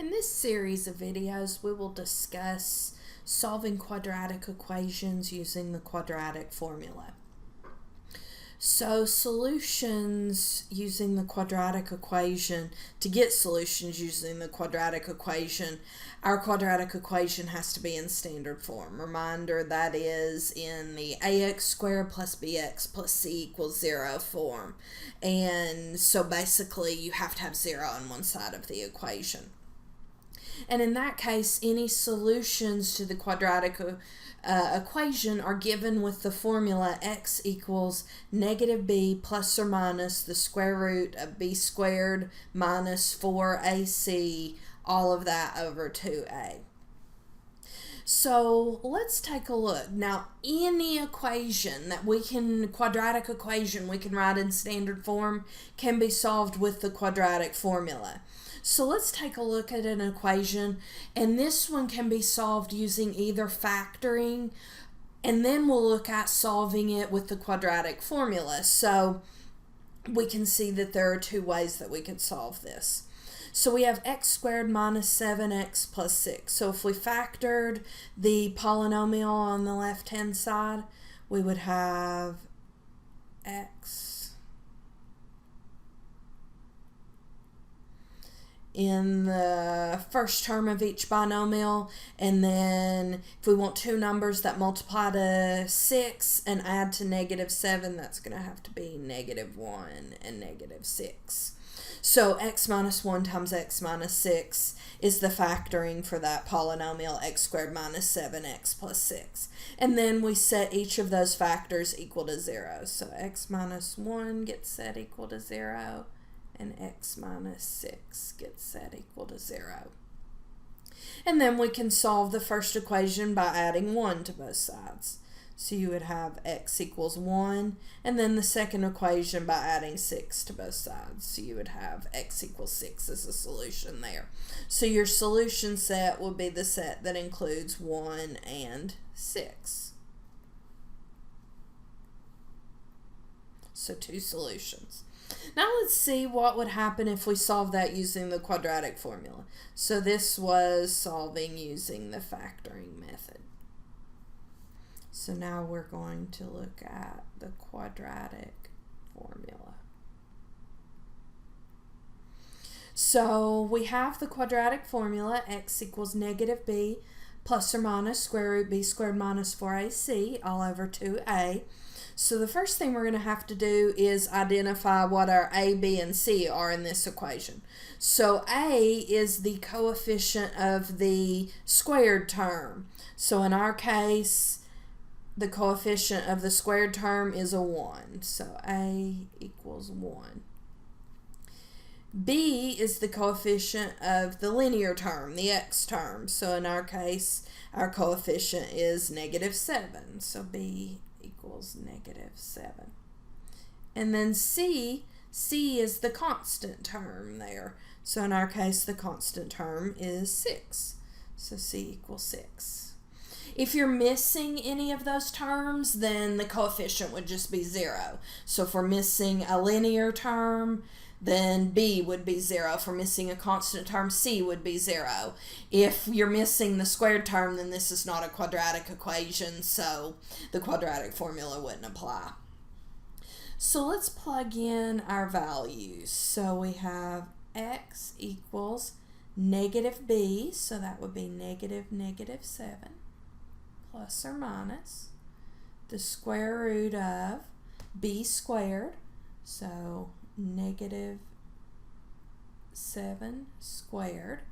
In this series of videos, we will discuss solving quadratic equations using the quadratic formula. So solutions using the quadratic equation, to get solutions using the quadratic equation, our quadratic equation has to be in standard form. Reminder, that is in the ax squared plus bx plus c equals 0 form. And so basically you have to have 0 on one side of the equation. And in that case, any solutions to the quadratic equation are given with the formula x equals negative b plus or minus the square root of b squared minus 4ac, all of that over 2a. So let's take a look. Now, any equation that quadratic equation we can write in standard form can be solved with the quadratic formula. So let's take a look at an equation, and this one can be solved using either factoring, and then we'll look at solving it with the quadratic formula. So we can see that there are two ways that we could solve this. So we have x squared minus 7x plus 6. So if we factored the polynomial on the left-hand side, we would have x in the first term of each binomial, and then if we want two numbers that multiply to 6 and add to negative 7, that's going to have to be negative 1 and negative 6. So x minus 1 times x minus 6 is the factoring for that polynomial x squared minus 7x plus 6. And then we set each of those factors equal to 0. So x minus 1 gets set equal to 0. And x minus 6 gets set equal to 0. And then we can solve the first equation by adding 1 to both sides. So you would have x equals 1, and then the second equation by adding 6 to both sides. So you would have x equals 6 as a solution there. So your solution set would be the set that includes 1 and 6. So two solutions. Now let's see what would happen if we solve that using the quadratic formula. So this was solving using the factoring method. So now we're going to look at the quadratic formula. So we have the quadratic formula, x equals negative b plus or minus square root b squared minus 4ac all over 2a. So the first thing we're going to have to do is identify what our a, b, and c are in this equation. So a is the coefficient of the squared term. So in our case, the coefficient of the squared term is a 1. So a equals 1. B is the coefficient of the linear term, the x term. So in our case, our coefficient is negative 7. So b equals negative 7. And then C is the constant term there. So in our case, the constant term is 6. So C equals 6. If you're missing any of those terms, then the coefficient would just be 0. So if we're missing a linear term, then B would be 0. If we're missing a constant term, C would be 0. If you're missing the squared term, then this is not a quadratic equation, so the quadratic formula wouldn't apply. So let's plug in our values. So we have x equals negative b, so that would be negative 7 plus or minus the square root of b squared, so negative 7 squared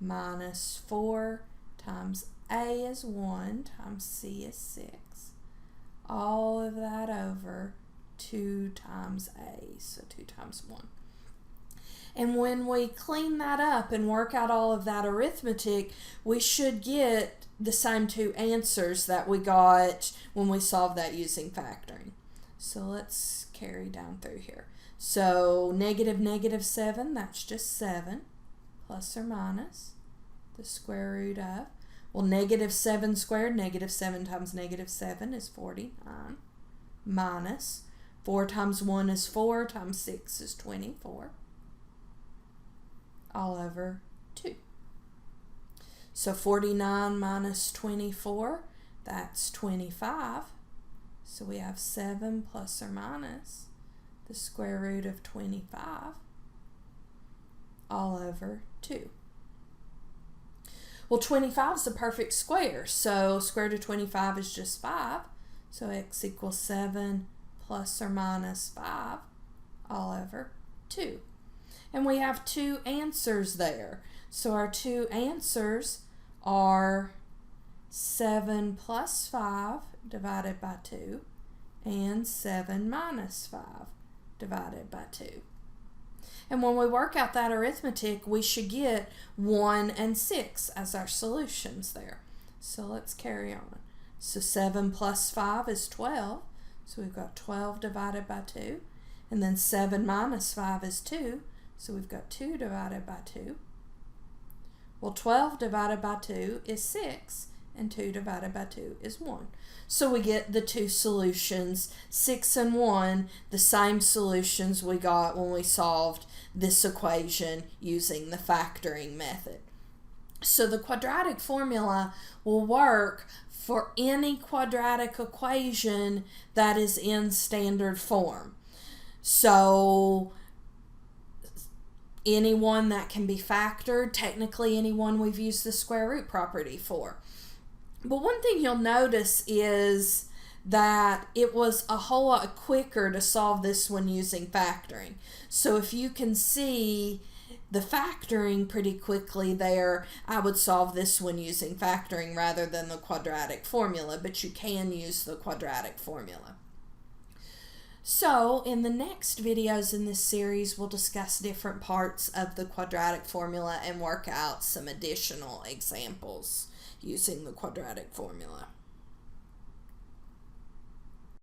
minus 4 times a is 1 times c is 6. All of that over 2 times a, so 2 times 1. And when we clean that up and work out all of that arithmetic, we should get the same two answers that we got when we solved that using factoring. So let's carry down through here. So negative 7, that's just 7, plus or minus the square root of, well, negative 7 squared, negative 7 times negative 7 is 49, minus 4 times 1 is 4, times 6 is 24, all over 2. So 49 minus 24, that's 25. So we have 7 plus or minus the square root of 25 all over 2. Well, 25 is a perfect square, so square root of 25 is just 5. So x equals 7 plus or minus 5 all over 2. And we have two answers there. So our two answers are 7 plus 5 divided by 2 and 7 minus 5 divided by 2. And when we work out that arithmetic, we should get 1 and 6 as our solutions there. So let's carry on. So 7 plus 5 is 12. So we've got 12 divided by 2. And then 7 minus 5 is 2. So we've got 2 divided by 2. Well, 12 divided by 2 is 6. And 2 divided by 2 is 1. So we get the two solutions, 6 and 1, the same solutions we got when we solved this equation using the factoring method. So the quadratic formula will work for any quadratic equation that is in standard form. So anyone that can be factored, technically anyone we've used the square root property for. But one thing you'll notice is that it was a whole lot quicker to solve this one using factoring. So if you can see the factoring pretty quickly there, I would solve this one using factoring rather than the quadratic formula, but you can use the quadratic formula. So in the next videos in this series, we'll discuss different parts of the quadratic formula and work out some additional examples using the quadratic formula.